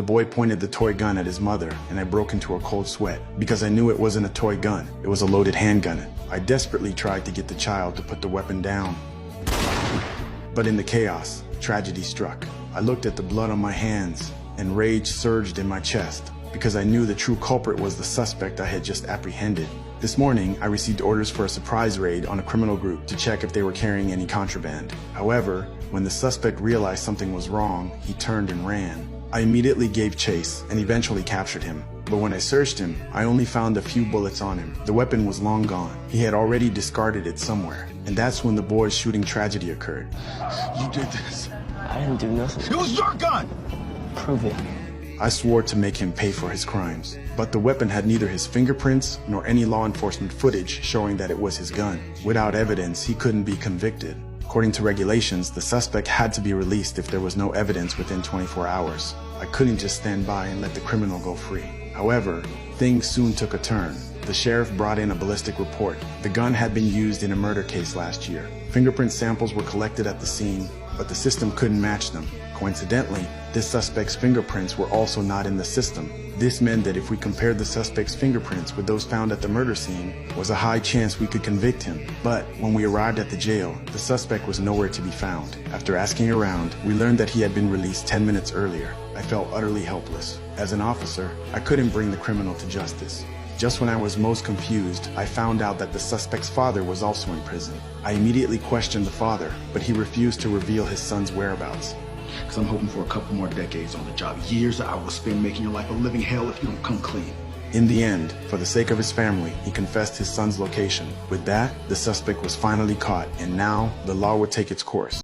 The boy pointed the toy gun at his mother, and I broke into a cold sweat because I knew it wasn't a toy gun. It was a loaded handgun. I desperately tried to get the child to put the weapon down. But in the chaos, tragedy struck. I looked at the blood on my hands, and rage surged in my chest because I knew the true culprit was the suspect I had just apprehended. This morning, I received orders for a surprise raid on a criminal group to check if they were carrying any contraband. However, when the suspect realized something was wrong, he turned and ran. I immediately gave chase and eventually captured him. But when I searched him, I only found a few bullets on him. The weapon was long gone. He had already discarded it somewhere. And that's when the boy's shooting tragedy occurred. You did this. I didn't do nothing. It was your gun! Prove it. I swore to make him pay for his crimes, but the weapon had neither his fingerprints nor any law enforcement footage showing that it was his gun. Without evidence, he couldn't be convicted. According to regulations, the suspect had to be released if there was no evidence within 24 hours. I couldn't just stand by and let the criminal go free. However, things soon took a turn. The sheriff brought in a ballistic report. The gun had been used in a murder case last year. Fingerprint samples were collected at the scene, but the system couldn't match them. Coincidentally, this suspect's fingerprints were also not in the system. This meant that if we compared the suspect's fingerprints with those found at the murder scene, was a high chance we could convict him. But when we arrived at the jail, the suspect was nowhere to be found. After asking around, we learned that he had been released 10 minutes earlier. I felt utterly helpless. As an officer, I couldn't bring the criminal to justice. Just when I was most confused, I found out that the suspect's father was also in prison. I immediately questioned the father, but he refused to reveal his son's whereabouts. Because I'm hoping for a couple more decades on the job. Years that I will spend making your life a living hell if you don't come clean. In the end, for the sake of his family, he confessed his son's location. With that, the suspect was finally caught, and now the law would take its course.